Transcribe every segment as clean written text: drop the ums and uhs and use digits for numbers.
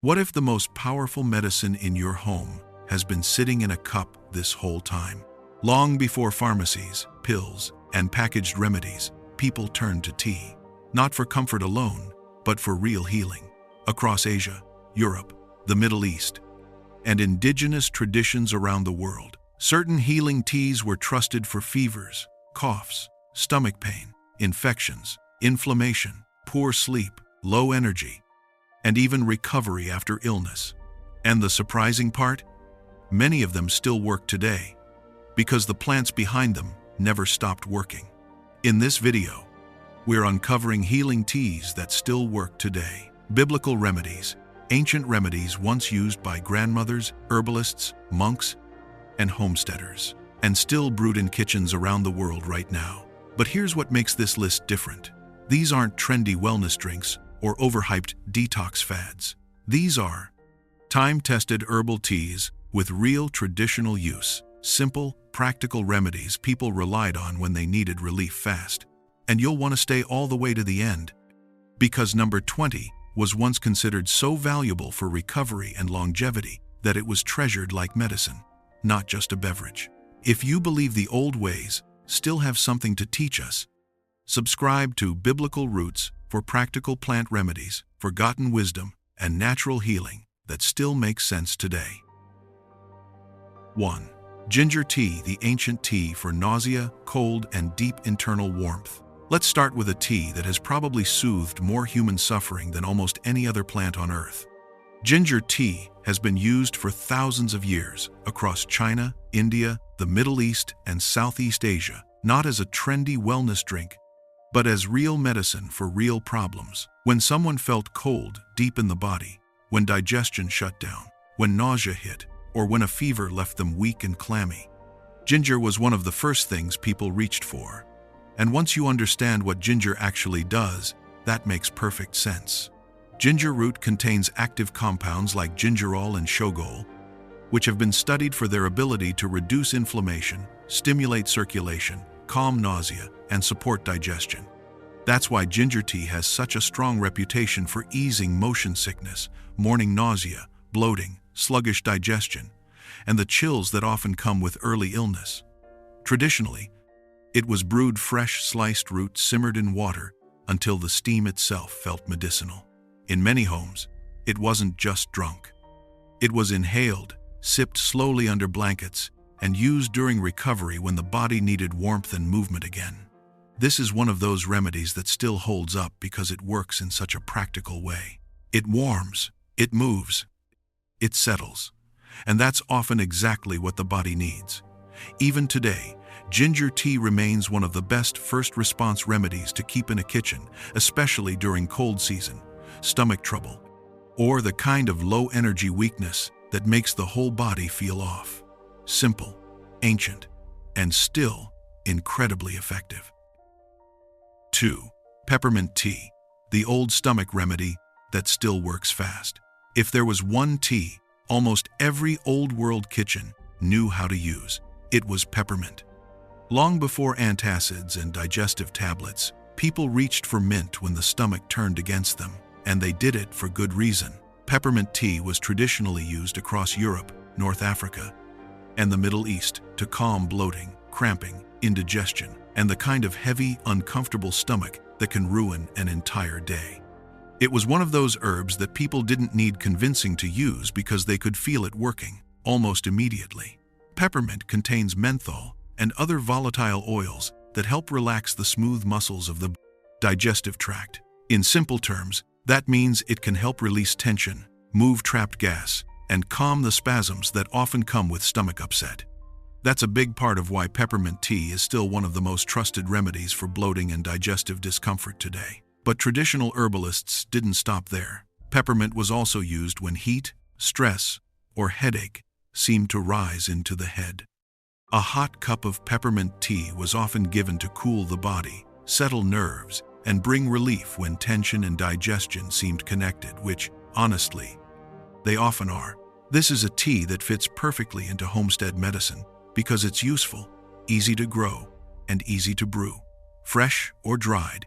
What if the most powerful medicine in your home has been sitting in a cup this whole time? Long before pharmacies, pills, and packaged remedies, people turned to tea, not for comfort alone, but for real healing. Across Asia, Europe, the Middle East, and indigenous traditions around the world, certain healing teas were trusted for fevers, coughs, stomach pain, infections, inflammation, poor sleep, low energy, and even recovery after illness. And the surprising part? Many of them still work today, because the plants behind them never stopped working. In this video, we're uncovering healing teas that still work today. Biblical remedies, ancient remedies once used by grandmothers, herbalists, monks, and homesteaders, and still brewed in kitchens around the world right now. But here's what makes this list different. These aren't trendy wellness drinks or overhyped detox fads. These are time-tested herbal teas with real traditional use, simple, practical remedies people relied on when they needed relief fast. And you'll want to stay all the way to the end, because number 20 was once considered so valuable for recovery and longevity that it was treasured like medicine, not just a beverage. If you believe the old ways still have something to teach us, subscribe to Biblical Roots for practical plant remedies, forgotten wisdom, and natural healing that still makes sense today. 1. Ginger tea, the ancient tea for nausea, cold, and deep internal warmth. Let's start with a tea that has probably soothed more human suffering than almost any other plant on earth. Ginger tea has been used for thousands of years across China, India, the Middle East, and Southeast Asia, not as a trendy wellness drink, but as real medicine for real problems. When someone felt cold deep in the body, when digestion shut down, when nausea hit, or when a fever left them weak and clammy, ginger was one of the first things people reached for. And once you understand what ginger actually does, that makes perfect sense. Ginger root contains active compounds like gingerol and shogaol, which have been studied for their ability to reduce inflammation, stimulate circulation, calm nausea, and support digestion. That's why ginger tea has such a strong reputation for easing motion sickness, morning nausea, bloating, sluggish digestion, and the chills that often come with early illness. Traditionally, it was brewed fresh sliced root simmered in water until the steam itself felt medicinal. In many homes, it wasn't just drunk. It was inhaled, sipped slowly under blankets, and used during recovery when the body needed warmth and movement again. This is one of those remedies that still holds up because it works in such a practical way. It warms, it moves, it settles, and that's often exactly what the body needs. Even today, ginger tea remains one of the best first response remedies to keep in a kitchen, especially during cold season, stomach trouble, or the kind of low energy weakness that makes the whole body feel off. Simple, ancient, and still incredibly effective. 2. Peppermint tea, the old stomach remedy that still works fast. If there was one tea almost every old world kitchen knew how to use, it was peppermint. Long before antacids and digestive tablets, people reached for mint when the stomach turned against them, and they did it for good reason. Peppermint tea was traditionally used across Europe, North Africa, and the Middle East to calm bloating, cramping, indigestion, and the kind of heavy, uncomfortable stomach that can ruin an entire day. It was one of those herbs that people didn't need convincing to use because they could feel it working almost immediately. Peppermint contains menthol and other volatile oils that help relax the smooth muscles of the digestive tract. In simple terms, that means it can help release tension, move trapped gas, and calm the spasms that often come with stomach upset. That's a big part of why peppermint tea is still one of the most trusted remedies for bloating and digestive discomfort today. But traditional herbalists didn't stop there. Peppermint was also used when heat, stress, or headache seemed to rise into the head. A hot cup of peppermint tea was often given to cool the body, settle nerves, and bring relief when tension and digestion seemed connected, which, honestly, they often are. This is a tea that fits perfectly into homestead medicine because it's useful, easy to grow, and easy to brew. Fresh or dried,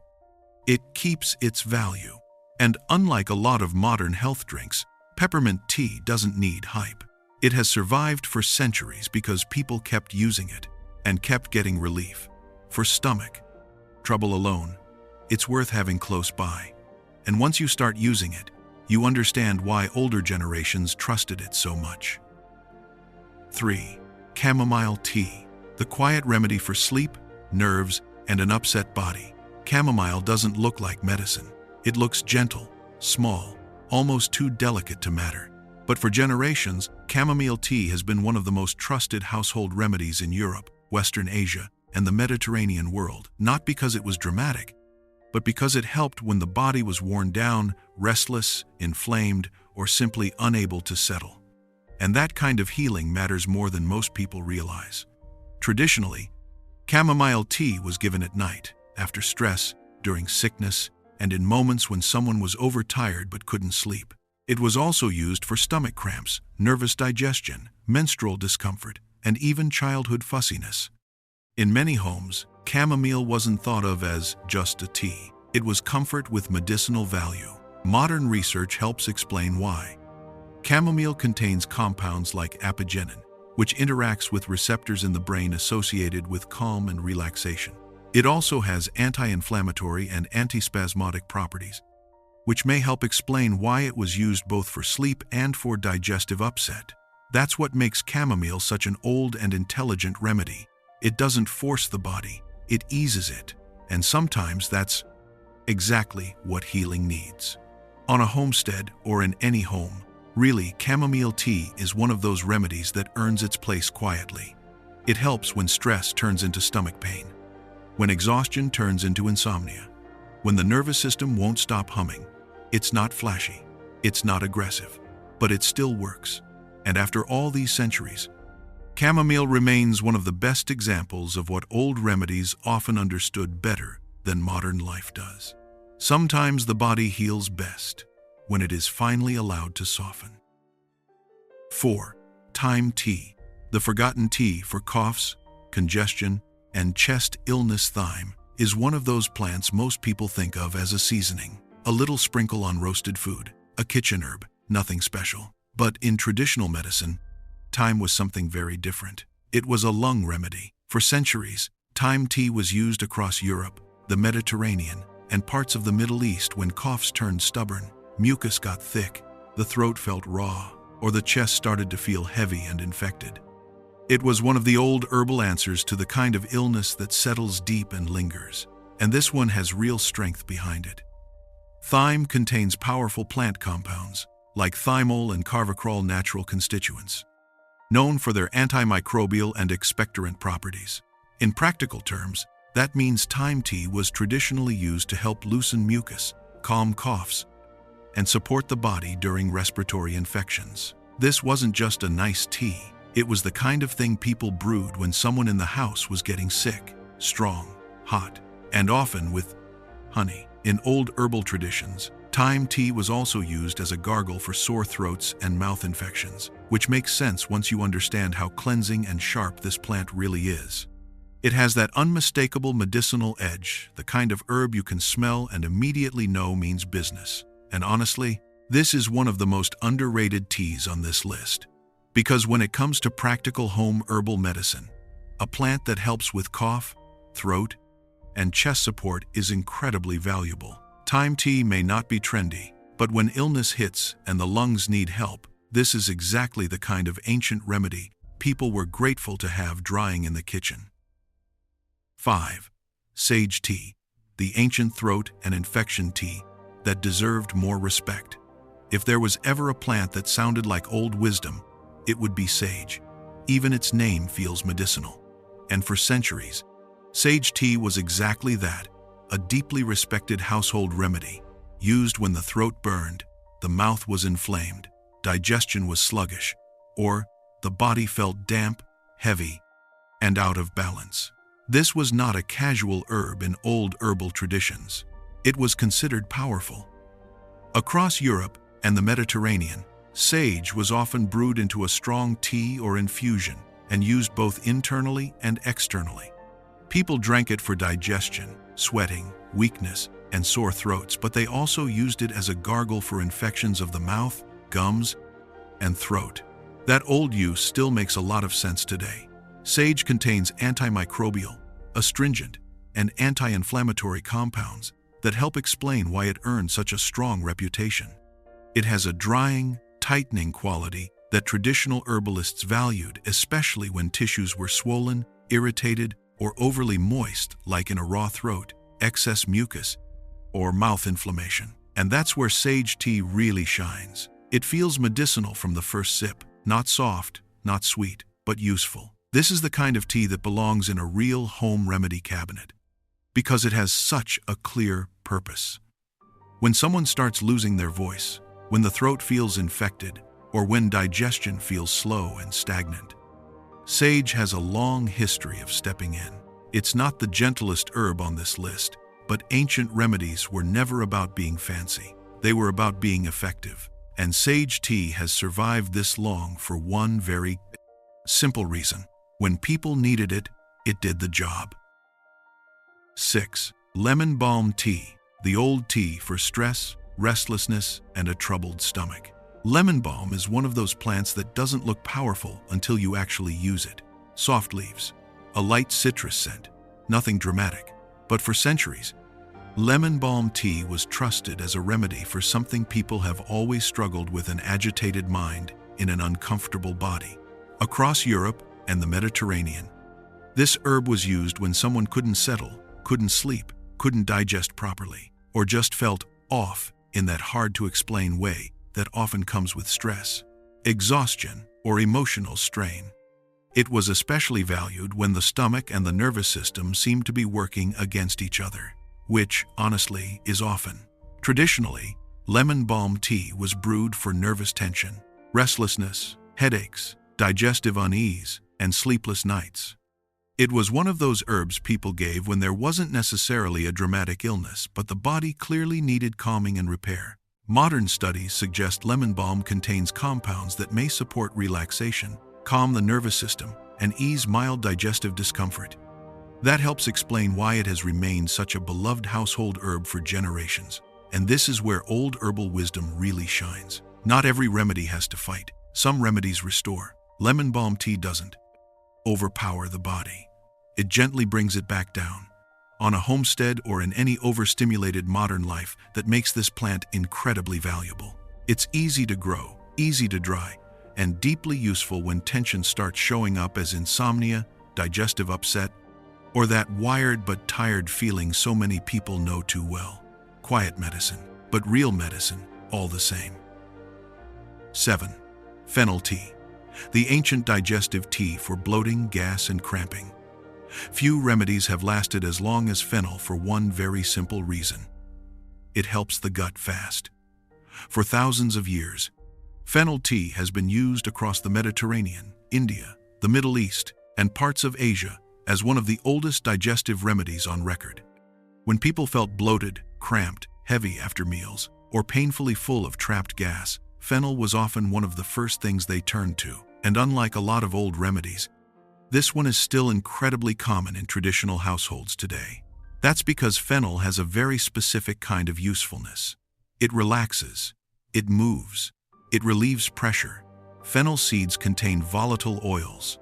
it keeps its value. And unlike a lot of modern health drinks, Peppermint tea doesn't need hype. It has survived for centuries because people kept using it and kept getting relief. For stomach trouble alone, it's worth having close by. And once you start using it, you understand why older generations trusted it so much. 3. Chamomile tea, the quiet remedy for sleep, nerves, and an upset body. Chamomile doesn't look like medicine. It looks gentle, small, almost too delicate to matter. But for generations, chamomile tea has been one of the most trusted household remedies in Europe, Western Asia, and the Mediterranean world, not because it was dramatic, but because it helped when the body was worn down, restless, inflamed, or simply unable to settle. And that kind of healing matters more than most people realize. Traditionally, chamomile tea was given at night, after stress, during sickness, and in moments when someone was overtired but couldn't sleep. It was also used for stomach cramps, nervous digestion, menstrual discomfort, and even childhood fussiness. In many homes, chamomile wasn't thought of as just a tea. It was comfort with medicinal value. Modern research helps explain why. Chamomile contains compounds like apigenin, which interacts with receptors in the brain associated with calm and relaxation. It also has anti-inflammatory and antispasmodic properties, which may help explain why it was used both for sleep and for digestive upset. That's what makes chamomile such an old and intelligent remedy. It doesn't force the body, it eases it, and sometimes that's exactly what healing needs. On a homestead or in any home, really, chamomile tea is one of those remedies that earns its place quietly. It helps when stress turns into stomach pain, when exhaustion turns into insomnia, when the nervous system won't stop humming. It's not flashy, it's not aggressive, but it still works. And after all these centuries, chamomile remains one of the best examples of what old remedies often understood better than modern life does. Sometimes the body heals best when it is finally allowed to soften. 4. Thyme tea, the forgotten tea for coughs, congestion, and chest illness. Thyme is one of those plants most people think of as a seasoning, a little sprinkle on roasted food, a kitchen herb, nothing special. But in traditional medicine, thyme was something very different. It was a lung remedy. For centuries, thyme tea was used across Europe, the Mediterranean, and parts of the Middle East when coughs turned stubborn, mucus got thick, the throat felt raw, or the chest started to feel heavy and infected. It was one of the old herbal answers to the kind of illness that settles deep and lingers, and this one has real strength behind it. Thyme contains powerful plant compounds, like thymol and carvacrol, natural constituents, known for their antimicrobial and expectorant properties. In practical terms, that means thyme tea was traditionally used to help loosen mucus, calm coughs, and support the body during respiratory infections. This wasn't just a nice tea, it was the kind of thing people brewed when someone in the house was getting sick, strong, hot, and often with honey. In old herbal traditions, thyme tea was also used as a gargle for sore throats and mouth infections, which makes sense once you understand how cleansing and sharp this plant really is. It has that unmistakable medicinal edge, the kind of herb you can smell and immediately know means business. And honestly, this is one of the most underrated teas on this list. Because when it comes to practical home herbal medicine, a plant that helps with cough, throat, and chest support is incredibly valuable. Thyme tea may not be trendy, but when illness hits and the lungs need help, this is exactly the kind of ancient remedy people were grateful to have drying in the kitchen. 5. Sage tea, the ancient throat and infection tea that deserved more respect. If there was ever a plant that sounded like old wisdom, it would be sage. Even its name feels medicinal. And for centuries, sage tea was exactly that, a deeply respected household remedy, used when the throat burned, the mouth was inflamed, digestion was sluggish, or the body felt damp, heavy, and out of balance. This was not a casual herb in old herbal traditions. It was considered powerful. Across Europe and the Mediterranean, sage was often brewed into a strong tea or infusion and used both internally and externally. People drank it for digestion, sweating, weakness, and sore throats, but they also used it as a gargle for infections of the mouth, gums, and throat. That old use still makes a lot of sense today. Sage contains antimicrobial, astringent, and anti-inflammatory compounds that help explain why it earned such a strong reputation. It has a drying, tightening quality that traditional herbalists valued, especially when tissues were swollen, irritated, or overly moist, like in a raw throat, excess mucus, or mouth inflammation. And that's where sage tea really shines. It feels medicinal from the first sip, not soft, not sweet, but useful. This is the kind of tea that belongs in a real home remedy cabinet, because it has such a clear purpose. When someone starts losing their voice, when the throat feels infected, or when digestion feels slow and stagnant, sage has a long history of stepping in. It's not the gentlest herb on this list, but ancient remedies were never about being fancy. They were about being effective. And sage tea has survived this long for one very simple reason. When people needed it, it did the job. 6. Lemon balm tea, the old tea for stress, restlessness, and a troubled stomach. Lemon balm is one of those plants that doesn't look powerful until you actually use it. Soft leaves, a light citrus scent, nothing dramatic. But for centuries, lemon balm tea was trusted as a remedy for something people have always struggled with: an agitated mind in an uncomfortable body. Across Europe and the Mediterranean, this herb was used when someone couldn't settle, couldn't sleep, couldn't digest properly, or just felt off in that hard-to-explain way that often comes with stress, exhaustion, or emotional strain. It was especially valued when the stomach and the nervous system seemed to be working against each other, which, honestly, is often. Traditionally, lemon balm tea was brewed for nervous tension, restlessness, headaches, digestive unease, and sleepless nights. It was one of those herbs people gave when there wasn't necessarily a dramatic illness, but the body clearly needed calming and repair. Modern studies suggest lemon balm contains compounds that may support relaxation, calm the nervous system, and ease mild digestive discomfort. That helps explain why it has remained such a beloved household herb for generations. And this is where old herbal wisdom really shines. Not every remedy has to fight. Some remedies restore. Lemon balm tea doesn't overpower the body. It gently brings it back down. On a homestead or in any overstimulated modern life, that makes this plant incredibly valuable. It's easy to grow, easy to dry, and deeply useful when tension starts showing up as insomnia, digestive upset, or that wired but tired feeling so many people know too well. Quiet medicine, but real medicine, all the same. 7. Fennel tea, the ancient digestive tea for bloating, gas, and cramping. Few remedies have lasted as long as fennel for one very simple reason. It helps the gut fast. For thousands of years, fennel tea has been used across the Mediterranean, India, the Middle East, and parts of Asia as one of the oldest digestive remedies on record. When people felt bloated, cramped, heavy after meals, or painfully full of trapped gas, fennel was often one of the first things they turned to. And unlike a lot of old remedies, this one is still incredibly common in traditional households today. That's because fennel has a very specific kind of usefulness. It relaxes, it moves, it relieves pressure. Fennel seeds contain volatile oils,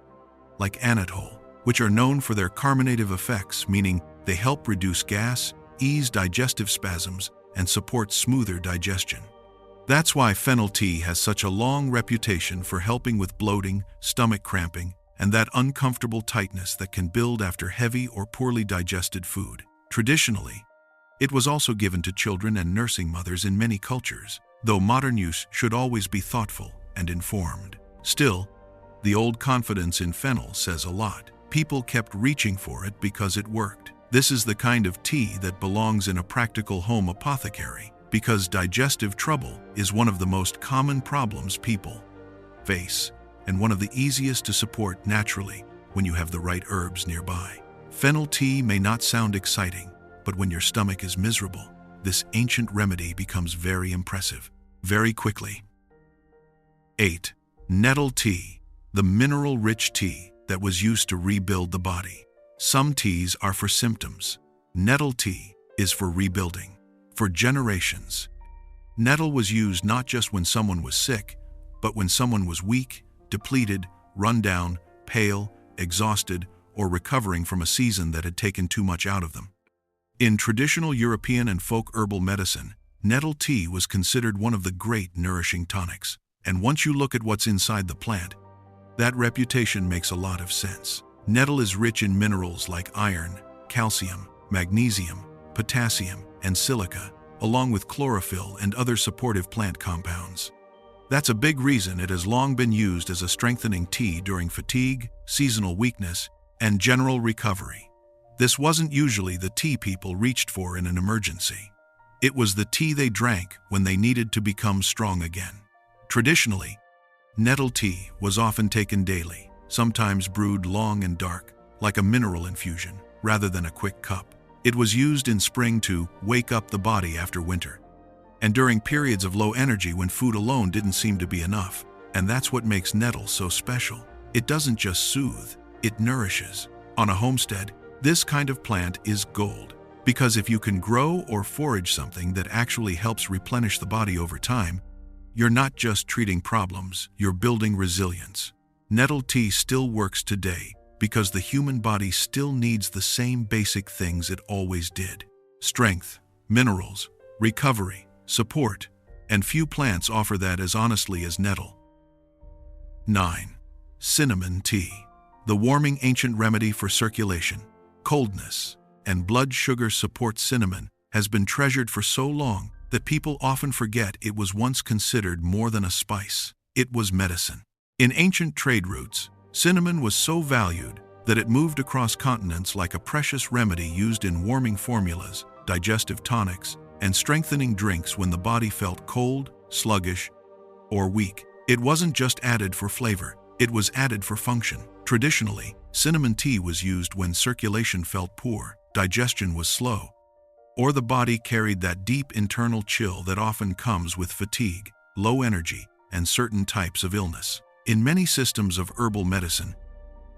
like anethole, which are known for their carminative effects, meaning they help reduce gas, ease digestive spasms, and support smoother digestion. That's why fennel tea has such a long reputation for helping with bloating, stomach cramping, and that uncomfortable tightness that can build after heavy or poorly digested food. Traditionally, it was also given to children and nursing mothers in many cultures, though modern use should always be thoughtful and informed. Still, the old confidence in fennel says a lot. People kept reaching for it because it worked. This is the kind of tea that belongs in a practical home apothecary, because digestive trouble is one of the most common problems people face, and one of the easiest to support naturally when you have the right herbs nearby. Fennel tea may not sound exciting, but when your stomach is miserable, this ancient remedy becomes very impressive, very quickly. 8. Nettle tea, the mineral-rich tea that was used to rebuild the body. Some teas are for symptoms. Nettle tea is for rebuilding. For generations, Nettle was used not just when someone was sick, but when someone was weak, depleted, run down, pale, exhausted, or recovering from a season that had taken too much out of them. In traditional European and folk herbal medicine, nettle tea was considered one of the great nourishing tonics. And once you look at what's inside the plant, that reputation makes a lot of sense. Nettle is rich in minerals like iron, calcium, magnesium, potassium, and silica, along with chlorophyll and other supportive plant compounds. That's a big reason it has long been used as a strengthening tea during fatigue, seasonal weakness, and general recovery. This wasn't usually the tea people reached for in an emergency. It was the tea they drank when they needed to become strong again. Traditionally, nettle tea was often taken daily, sometimes brewed long and dark, like a mineral infusion, rather than a quick cup. It was used in spring to wake up the body after winter, and during periods of low energy when food alone didn't seem to be enough. And that's what makes nettle so special. It doesn't just soothe, it nourishes. On a homestead, this kind of plant is gold, because if you can grow or forage something that actually helps replenish the body over time, you're not just treating problems, you're building resilience. Nettle tea still works today because the human body still needs the same basic things it always did: strength, minerals, recovery, support, and few plants offer that as honestly as nettle. 9. Cinnamon tea. The warming ancient remedy for circulation, coldness, and blood sugar support. Cinnamon has been treasured for so long that people often forget it was once considered more than a spice. It was medicine. In ancient trade routes, cinnamon was so valued that it moved across continents like a precious remedy used in warming formulas, digestive tonics, and strengthening drinks when the body felt cold, sluggish, or weak. It wasn't just added for flavor, it was added for function. Traditionally, cinnamon tea was used when circulation felt poor, digestion was slow, or the body carried that deep internal chill that often comes with fatigue, low energy, and certain types of illness. In many systems of herbal medicine,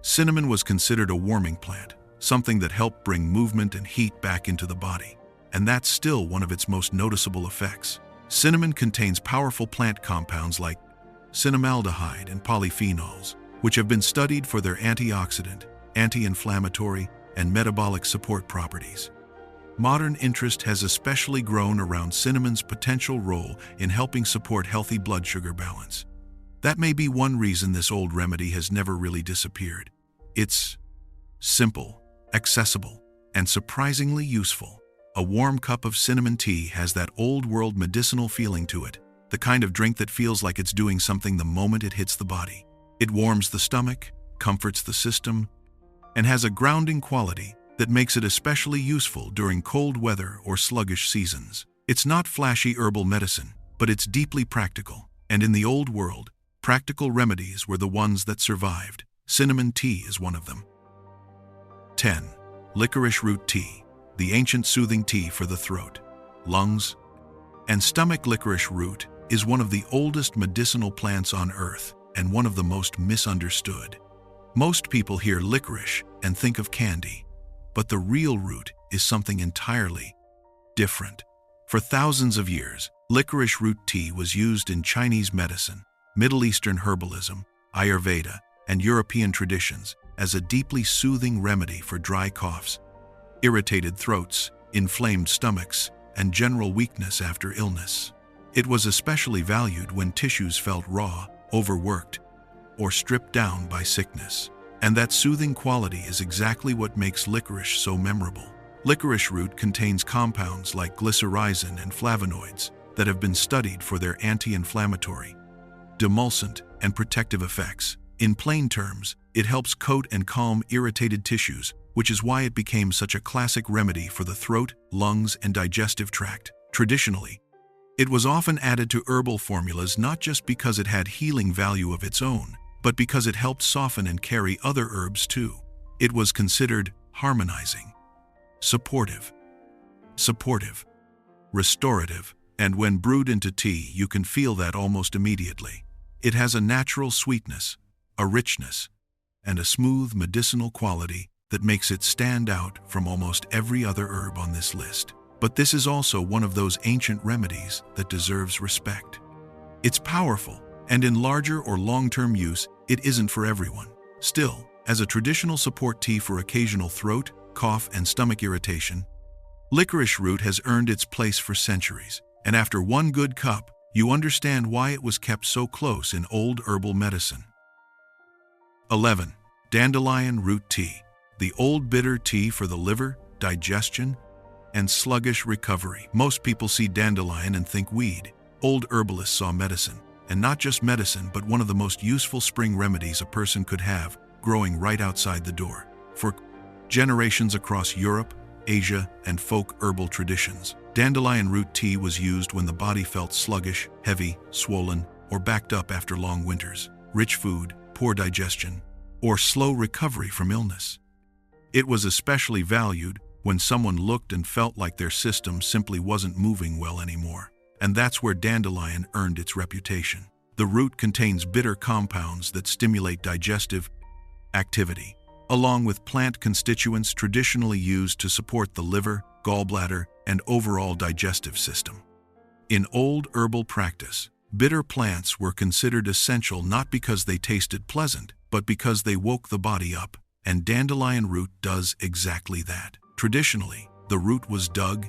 cinnamon was considered a warming plant, something that helped bring movement and heat back into the body. And that's still one of its most noticeable effects. Cinnamon contains powerful plant compounds like cinnamaldehyde and polyphenols, which have been studied for their antioxidant, anti-inflammatory, and metabolic support properties. Modern interest has especially grown around cinnamon's potential role in helping support healthy blood sugar balance. That may be one reason this old remedy has never really disappeared. It's simple, accessible, and surprisingly useful. A warm cup of cinnamon tea has that old-world medicinal feeling to it, the kind of drink that feels like it's doing something the moment it hits the body. It warms the stomach, comforts the system, and has a grounding quality that makes it especially useful during cold weather or sluggish seasons. It's not flashy herbal medicine, but it's deeply practical. And in the old world, practical remedies were the ones that survived. Cinnamon tea is one of them. 10. Licorice root tea, the ancient soothing tea for the throat, lungs, and stomach. Licorice root is one of the oldest medicinal plants on earth and one of the most misunderstood. Most people hear licorice and think of candy, but the real root is something entirely different. For thousands of years, licorice root tea was used in Chinese medicine, Middle Eastern herbalism, Ayurveda, and European traditions as a deeply soothing remedy for dry coughs, irritated throats, inflamed stomachs, and general weakness after illness. It was especially valued when tissues felt raw, overworked, or stripped down by sickness. And that soothing quality is exactly what makes licorice so memorable. Licorice root contains compounds like glycyrrhizin and flavonoids that have been studied for their anti-inflammatory, demulcent, and protective effects. In plain terms, it helps coat and calm irritated tissues, which is why it became such a classic remedy for the throat, lungs, and digestive tract. Traditionally, it was often added to herbal formulas not just because it had healing value of its own, but because it helped soften and carry other herbs too. It was considered harmonizing, supportive, restorative, and when brewed into tea, you can feel that almost immediately. It has a natural sweetness, a richness, and a smooth medicinal quality that makes it stand out from almost every other herb on this list. But this is also one of those ancient remedies that deserves respect. It's powerful, and in larger or long-term use, it isn't for everyone. Still, as a traditional support tea for occasional throat, cough, and stomach irritation, licorice root has earned its place for centuries, and after one good cup, you understand why it was kept so close in old herbal medicine. 11. Dandelion root tea, the old bitter tea for the liver, digestion, and sluggish recovery. Most people see dandelion and think weed. Old herbalists saw medicine, and not just medicine, but one of the most useful spring remedies a person could have, growing right outside the door. For generations across Europe, Asia, and folk herbal traditions, dandelion root tea was used when the body felt sluggish, heavy, swollen, or backed up after long winters, rich food, poor digestion, or slow recovery from illness. It was especially valued when someone looked and felt like their system simply wasn't moving well anymore. And that's where dandelion earned its reputation. The root contains bitter compounds that stimulate digestive activity, along with plant constituents traditionally used to support the liver, gallbladder, and overall digestive system. In old herbal practice, bitter plants were considered essential not because they tasted pleasant, but because they woke the body up, and dandelion root does exactly that. Traditionally, the root was dug,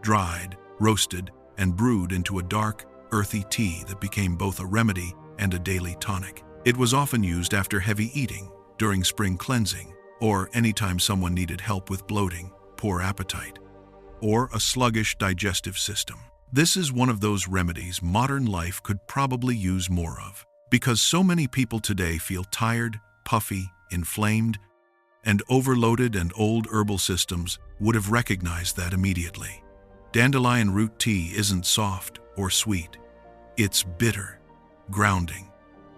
dried, roasted, and brewed into a dark, earthy tea that became both a remedy and a daily tonic. It was often used after heavy eating, during spring cleansing, or anytime someone needed help with bloating, poor appetite, or a sluggish digestive system. This is one of those remedies modern life could probably use more of, because so many people today feel tired, puffy, inflamed, and overloaded, and old herbal systems would have recognized that immediately. Dandelion root tea isn't soft or sweet. It's bitter, grounding,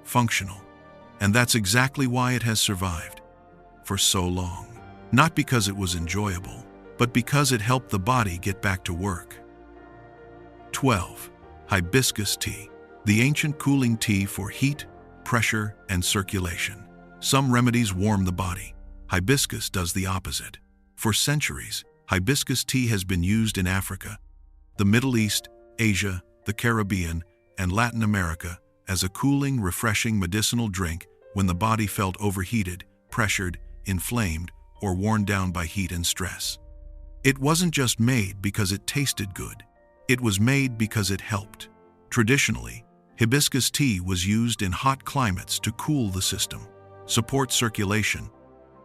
functional, and that's exactly why it has survived for so long. Not because it was enjoyable, but because it helped the body get back to work. 12. Hibiscus tea, the ancient cooling tea for heat, pressure, and circulation. Some remedies warm the body. Hibiscus does the opposite. For centuries, hibiscus tea has been used in Africa, the Middle East, Asia, the Caribbean, and Latin America as a cooling, refreshing medicinal drink when the body felt overheated, pressured, inflamed, or worn down by heat and stress. It wasn't just made because it tasted good. It was made because it helped. Traditionally, hibiscus tea was used in hot climates to cool the system, support circulation,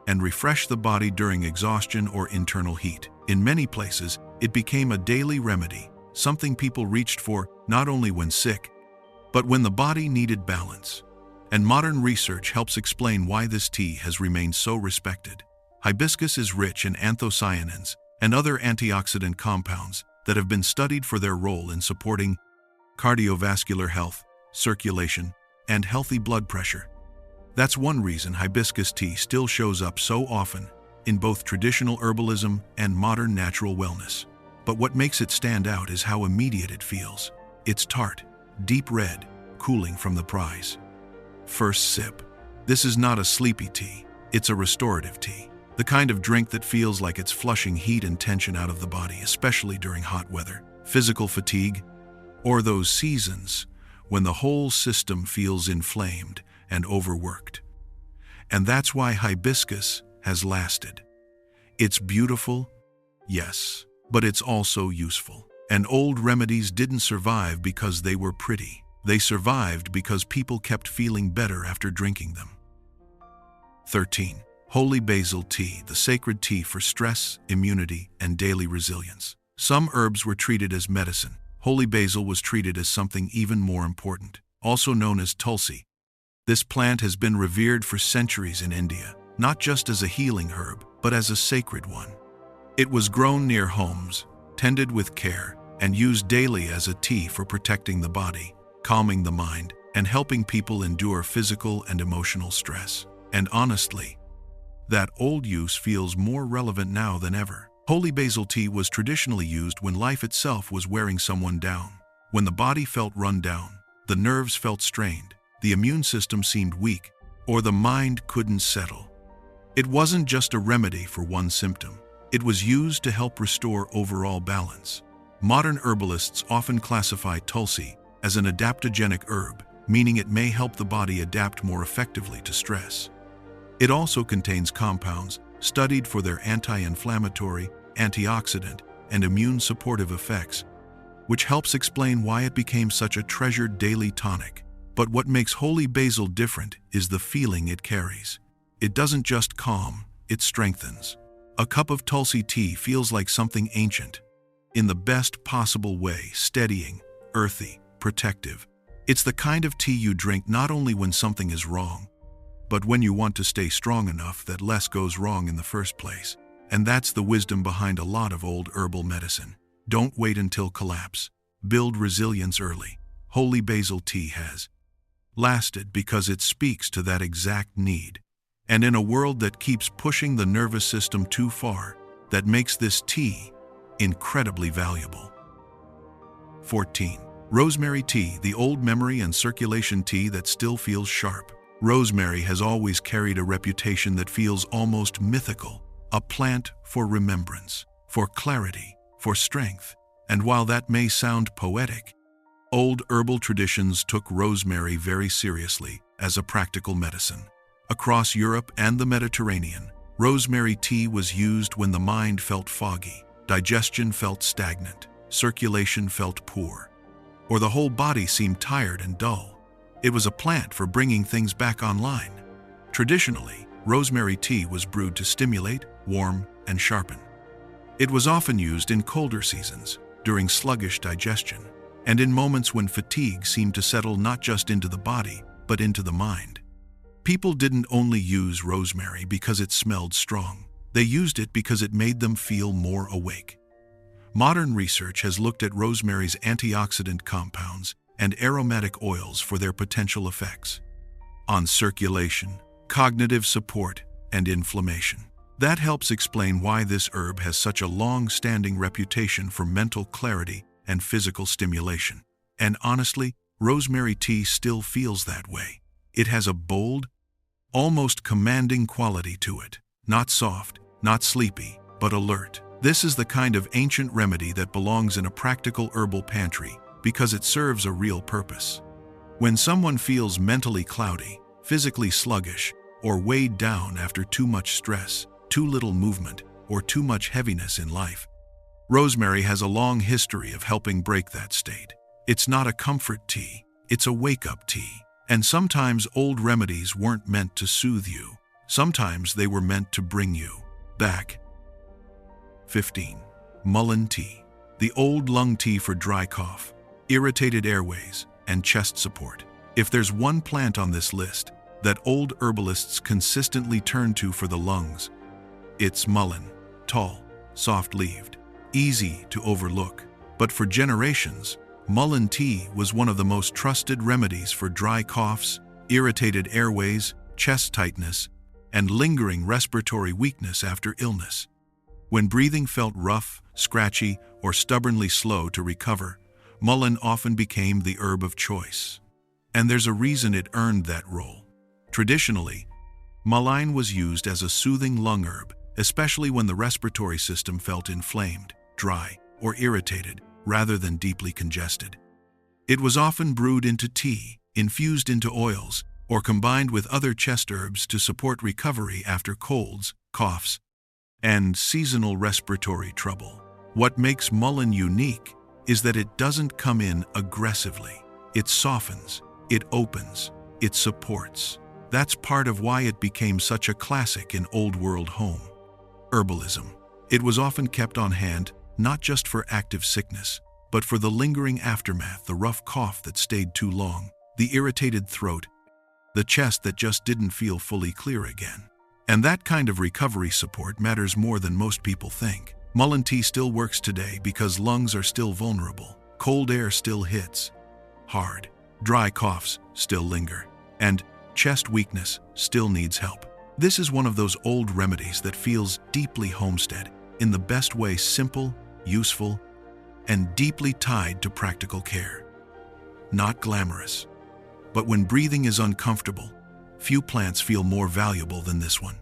and refresh the body during exhaustion or internal heat. In many places, it became a daily remedy, something people reached for not only when sick, but when the body needed balance. And modern research helps explain why this tea has remained so respected. Hibiscus is rich in anthocyanins and other antioxidant compounds that have been studied for their role in supporting cardiovascular health, circulation, and healthy blood pressure. That's one reason hibiscus tea still shows up so often in both traditional herbalism and modern natural wellness. But what makes it stand out is how immediate it feels. It's tart, deep red, cooling from the prize. First sip. This is not a sleepy tea, it's a restorative tea. The kind of drink that feels like it's flushing heat and tension out of the body, especially during hot weather, physical fatigue, or those seasons when the whole system feels inflamed and overworked. And that's why hibiscus has lasted. It's beautiful, yes, but it's also useful. And old remedies didn't survive because they were pretty. They survived because people kept feeling better after drinking them. 13. Holy basil tea, the sacred tea for stress, immunity, and daily resilience. Some herbs were treated as medicine. Holy basil was treated as something even more important, also known as tulsi. This plant has been revered for centuries in India, not just as a healing herb, but as a sacred one. It was grown near homes, tended with care, and used daily as a tea for protecting the body, calming the mind, and helping people endure physical and emotional stress. And honestly, that old use feels more relevant now than ever. Holy basil tea was traditionally used when life itself was wearing someone down. When the body felt run down, the nerves felt strained, the immune system seemed weak, or the mind couldn't settle. It wasn't just a remedy for one symptom. It was used to help restore overall balance. Modern herbalists often classify tulsi as an adaptogenic herb, meaning it may help the body adapt more effectively to stress. It also contains compounds studied for their anti-inflammatory, antioxidant, and immune-supportive effects, which helps explain why it became such a treasured daily tonic. But what makes holy basil different is the feeling it carries. It doesn't just calm, it strengthens. A cup of tulsi tea feels like something ancient, in the best possible way, steadying, earthy, protective. It's the kind of tea you drink not only when something is wrong, but when you want to stay strong enough that less goes wrong in the first place. And that's the wisdom behind a lot of old herbal medicine. Don't wait until collapse. Build resilience early. Holy basil tea has lasted because it speaks to that exact need. And in a world that keeps pushing the nervous system too far, that makes this tea incredibly valuable. 14. Rosemary tea, the old memory and circulation tea that still feels sharp. Rosemary has always carried a reputation that feels almost mythical, a plant for remembrance, for clarity, for strength. And while that may sound poetic, old herbal traditions took rosemary very seriously as a practical medicine. Across Europe and the Mediterranean, rosemary tea was used when the mind felt foggy, digestion felt stagnant, circulation felt poor, or the whole body seemed tired and dull. It was a plant for bringing things back online. Traditionally, rosemary tea was brewed to stimulate, warm, and sharpen. It was often used in colder seasons, during sluggish digestion, and in moments when fatigue seemed to settle not just into the body, but into the mind. People didn't only use rosemary because it smelled strong. They used it because it made them feel more awake. Modern research has looked at rosemary's antioxidant compounds and aromatic oils for their potential effects on circulation, cognitive support, and inflammation. That helps explain why this herb has such a long-standing reputation for mental clarity and physical stimulation. And honestly, rosemary tea still feels that way. It has a bold, almost commanding quality to it. Not soft, not sleepy, but alert. This is the kind of ancient remedy that belongs in a practical herbal pantry because it serves a real purpose. When someone feels mentally cloudy, physically sluggish, or weighed down after too much stress, too little movement, or too much heaviness in life, rosemary has a long history of helping break that state. It's not a comfort tea, it's a wake-up tea. And sometimes old remedies weren't meant to soothe you. Sometimes they were meant to bring you back. 15. Mullein tea, the old lung tea for dry cough, irritated airways, and chest support. If there's one plant on this list that old herbalists consistently turn to for the lungs, it's mullein. Tall, soft-leaved, easy to overlook. But for generations, mullein tea was one of the most trusted remedies for dry coughs, irritated airways, chest tightness, and lingering respiratory weakness after illness. When breathing felt rough, scratchy, or stubbornly slow to recover, mullein often became the herb of choice. And there's a reason it earned that role. Traditionally, mullein was used as a soothing lung herb, especially when the respiratory system felt inflamed, dry, or irritated, rather than deeply congested. It was often brewed into tea, infused into oils, or combined with other chest herbs to support recovery after colds, coughs, and seasonal respiratory trouble. What makes mullein unique is that it doesn't come in aggressively. It softens, it opens, it supports. That's part of why it became such a classic in Old World home herbalism. It was often kept on hand, not just for active sickness, but for the lingering aftermath, the rough cough that stayed too long, the irritated throat, the chest that just didn't feel fully clear again. And that kind of recovery support matters more than most people think. Mullein tea still works today because lungs are still vulnerable, cold air still hits hard, dry coughs still linger, and chest weakness still needs help. This is one of those old remedies that feels deeply homestead, in the best way, simple, useful, and deeply tied to practical care. Not glamorous, but when breathing is uncomfortable, few plants feel more valuable than this one.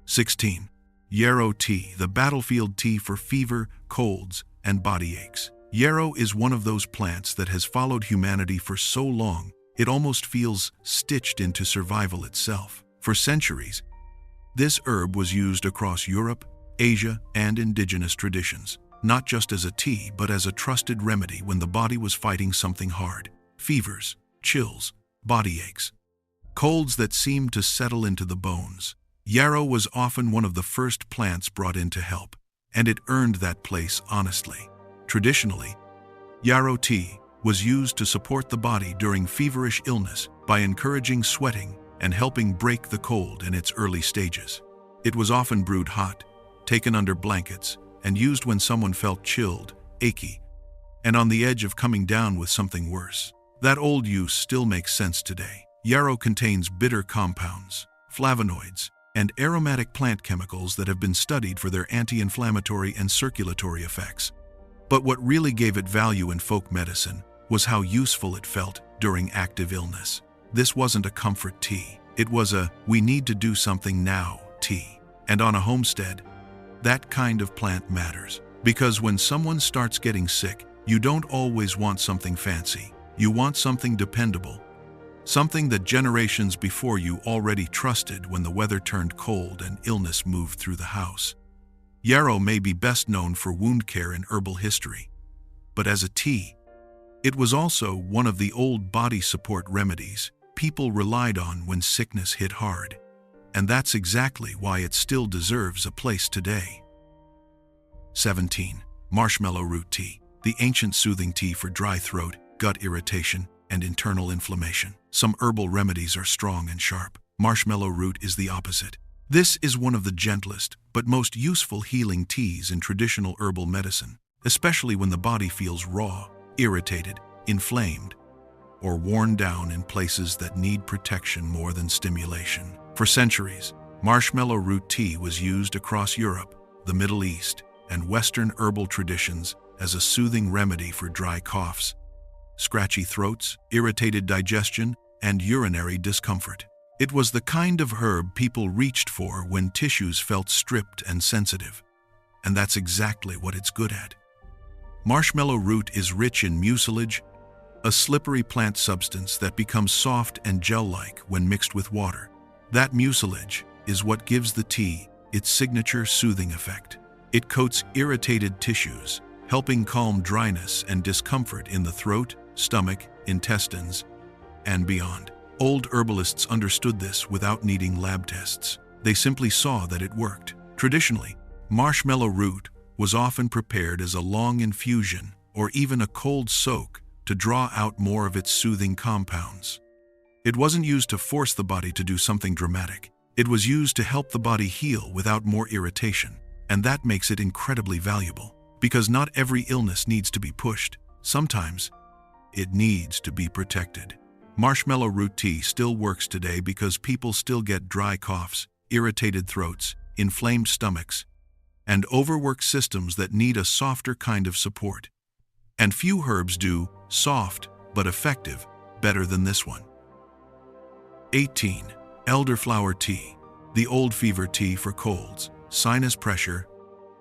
16. Yarrow tea, the battlefield tea for fever, colds, and body aches. Yarrow is one of those plants that has followed humanity for so long, it almost feels stitched into survival itself. For centuries, this herb was used across Europe, Asia, and indigenous traditions, not just as a tea, but as a trusted remedy when the body was fighting something hard. Fevers, chills, body aches, colds that seemed to settle into the bones. Yarrow was often one of the first plants brought in to help, and it earned that place honestly. Traditionally, yarrow tea was used to support the body during feverish illness by encouraging sweating and helping break the cold in its early stages. It was often brewed hot, taken under blankets, and used when someone felt chilled, achy, and on the edge of coming down with something worse. That old use still makes sense today. Yarrow contains bitter compounds, flavonoids, and aromatic plant chemicals that have been studied for their anti-inflammatory and circulatory effects. But what really gave it value in folk medicine was how useful it felt during active illness. This wasn't a comfort tea. It was a "we need to do something now" tea. And on a homestead, that kind of plant matters. Because when someone starts getting sick, you don't always want something fancy. You want something dependable. Something that generations before you already trusted when the weather turned cold and illness moved through the house. Yarrow may be best known for wound care in herbal history, but as a tea, it was also one of the old body support remedies people relied on when sickness hit hard. And that's exactly why it still deserves a place today. 17. Marshmallow root tea, the ancient soothing tea for dry throat, gut irritation, and internal inflammation. Some herbal remedies are strong and sharp. Marshmallow root is the opposite. This is one of the gentlest but most useful healing teas in traditional herbal medicine, especially when the body feels raw, irritated, inflamed, or worn down in places that need protection more than stimulation. For centuries, marshmallow root tea was used across Europe, the Middle East, and Western herbal traditions as a soothing remedy for dry coughs, scratchy throats, irritated digestion, and urinary discomfort. It was the kind of herb people reached for when tissues felt stripped and sensitive. And that's exactly what it's good at. Marshmallow root is rich in mucilage, a slippery plant substance that becomes soft and gel-like when mixed with water. That mucilage is what gives the tea its signature soothing effect. It coats irritated tissues, helping calm dryness and discomfort in the throat, stomach, intestines, and beyond. Old herbalists understood this without needing lab tests. They simply saw that it worked. Traditionally, marshmallow root was often prepared as a long infusion or even a cold soak to draw out more of its soothing compounds. It wasn't used to force the body to do something dramatic. It was used to help the body heal without more irritation, and that makes it incredibly valuable. Because not every illness needs to be pushed. Sometimes, it needs to be protected. Marshmallow root tea still works today because people still get dry coughs, irritated throats, inflamed stomachs, and overworked systems that need a softer kind of support. And few herbs do soft but effective better than this one. 18. Elderflower tea, the old fever tea for colds, sinus pressure,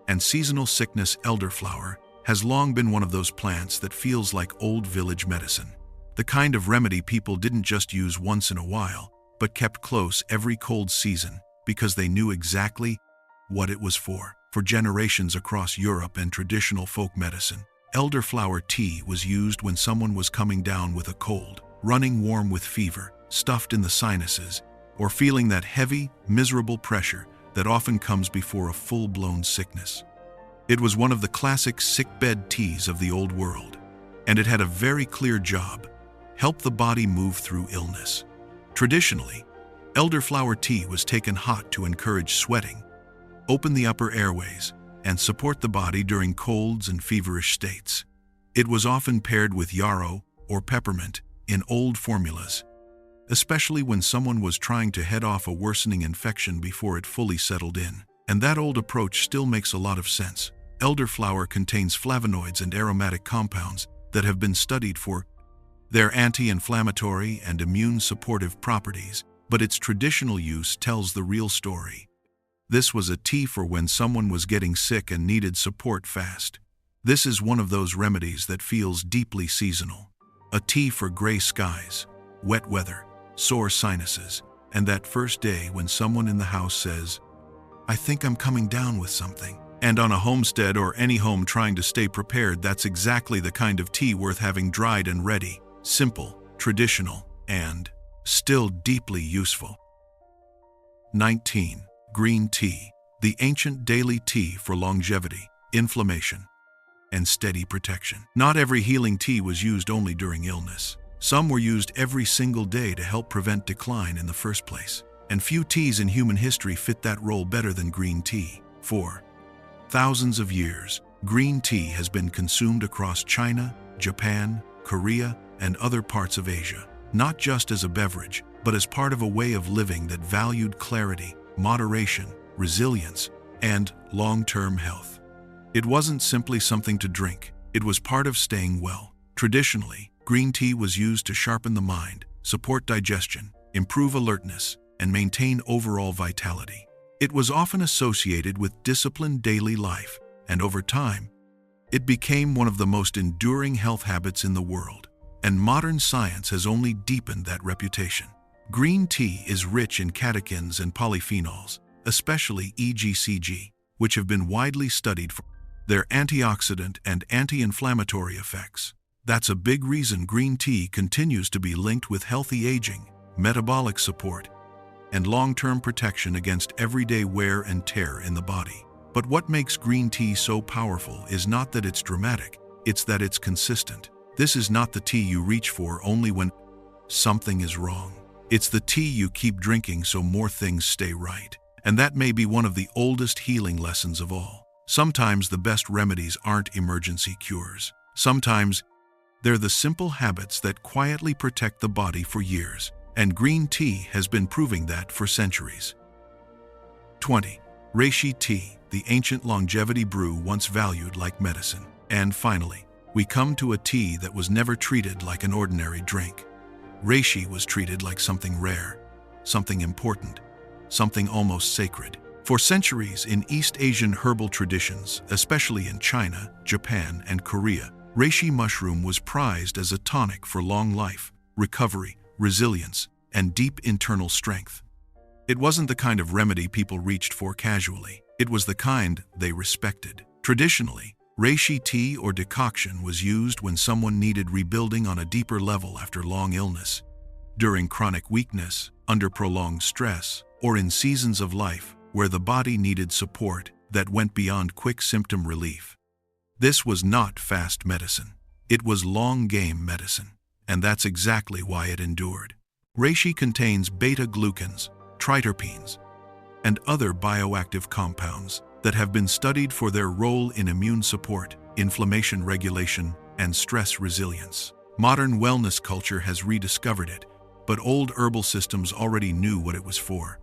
and seasonal sickness. Elderflower has long been one of those plants that feels like old village medicine. The kind of remedy people didn't just use once in a while, but kept close every cold season because they knew exactly what it was for. For generations across Europe and traditional folk medicine, elderflower tea was used when someone was coming down with a cold, running warm with fever, stuffed in the sinuses, or feeling that heavy, miserable pressure that often comes before a full-blown sickness. It was one of the classic sickbed teas of the old world, and it had a very clear job: help the body move through illness. Traditionally, elderflower tea was taken hot to encourage sweating, open the upper airways, and support the body during colds and feverish states. It was often paired with yarrow or peppermint in old formulas, especially when someone was trying to head off a worsening infection before it fully settled in. And that old approach still makes a lot of sense. Elderflower contains flavonoids and aromatic compounds that have been studied for their anti-inflammatory and immune-supportive properties, but its traditional use tells the real story. This was a tea for when someone was getting sick and needed support fast. This is one of those remedies that feels deeply seasonal. A tea for gray skies, wet weather, sore sinuses, and that first day when someone in the house says, "I think I'm coming down with something." And on a homestead or any home trying to stay prepared, that's exactly the kind of tea worth having dried and ready. Simple, traditional, and still deeply useful. 19. Green tea, the ancient daily tea for longevity, inflammation, and steady protection. Not every healing tea was used only during illness. Some were used every single day to help prevent decline in the first place. And few teas in human history fit that role better than green tea. For thousands of years, green tea has been consumed across China, Japan, Korea, and other parts of Asia, not just as a beverage, but as part of a way of living that valued clarity, moderation, resilience, and long-term health. It wasn't simply something to drink, it was part of staying well. Traditionally, green tea was used to sharpen the mind, support digestion, improve alertness, and maintain overall vitality. It was often associated with disciplined daily life, and over time, it became one of the most enduring health habits in the world. And modern science has only deepened that reputation. Green tea is rich in catechins and polyphenols, especially EGCG, which have been widely studied for their antioxidant and anti-inflammatory effects. That's a big reason green tea continues to be linked with healthy aging, metabolic support, and long-term protection against everyday wear and tear in the body. But what makes green tea so powerful is not that it's dramatic, it's that it's consistent. This is not the tea you reach for only when something is wrong. It's the tea you keep drinking so more things stay right. And that may be one of the oldest healing lessons of all. Sometimes the best remedies aren't emergency cures. Sometimes they're the simple habits that quietly protect the body for years. And green tea has been proving that for centuries. 20. Reishi tea, the ancient longevity brew once valued like medicine. And finally, we come to a tea that was never treated like an ordinary drink. Reishi was treated like something rare, something important, something almost sacred. For centuries in East Asian herbal traditions, especially in China, Japan, and Korea, reishi mushroom was prized as a tonic for long life, recovery, resilience, and deep internal strength. It wasn't the kind of remedy people reached for casually. It was the kind they respected. Traditionally, reishi tea or decoction was used when someone needed rebuilding on a deeper level after long illness, during chronic weakness, under prolonged stress, or in seasons of life where the body needed support that went beyond quick symptom relief. This was not fast medicine. It was long-game medicine, and that's exactly why it endured. Reishi contains beta-glucans, triterpenes, and other bioactive compounds that have been studied for their role in immune support, inflammation regulation, and stress resilience. Modern wellness culture has rediscovered it, but old herbal systems already knew what it was for.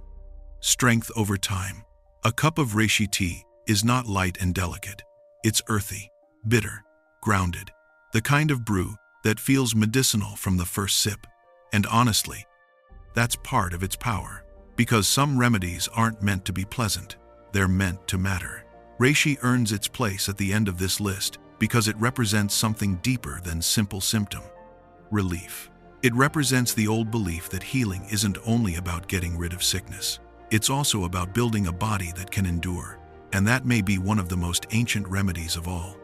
Strength over time. A cup of reishi tea is not light and delicate. It's earthy, bitter, grounded, the kind of brew that feels medicinal from the first sip. And honestly, that's part of its power. Because some remedies aren't meant to be pleasant, they're meant to matter. Reishi earns its place at the end of this list because it represents something deeper than simple symptom relief. It represents the old belief that healing isn't only about getting rid of sickness. It's also about building a body that can endure. And that may be one of the most ancient remedies of all.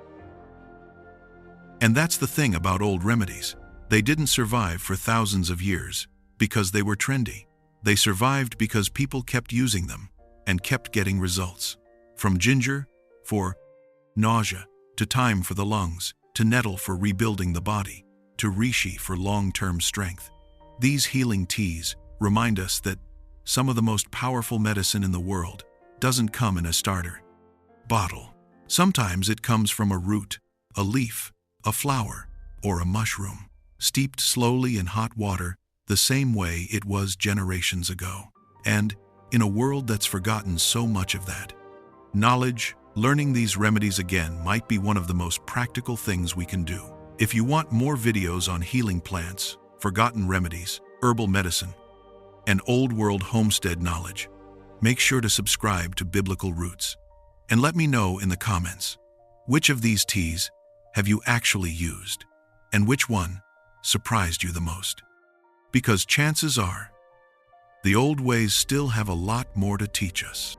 And that's the thing about old remedies. They didn't survive for thousands of years because they were trendy. They survived because people kept using them and kept getting results. From ginger for nausea, to thyme for the lungs, to nettle for rebuilding the body, to reishi for long-term strength. These healing teas remind us that some of the most powerful medicine in the world doesn't come in a starter bottle. Sometimes it comes from a root, a leaf, a flower, or a mushroom, steeped slowly in hot water the same way it was generations ago. And in a world that's forgotten so much of that knowledge, learning these remedies again might be one of the most practical things we can do. If you want more videos on healing plants, forgotten remedies, herbal medicine, and old world homestead knowledge, Make sure to subscribe to Biblical Roots. And let me know in the comments, which of these teas have you actually used? And which one surprised you the most? Because chances are, the old ways still have a lot more to teach us.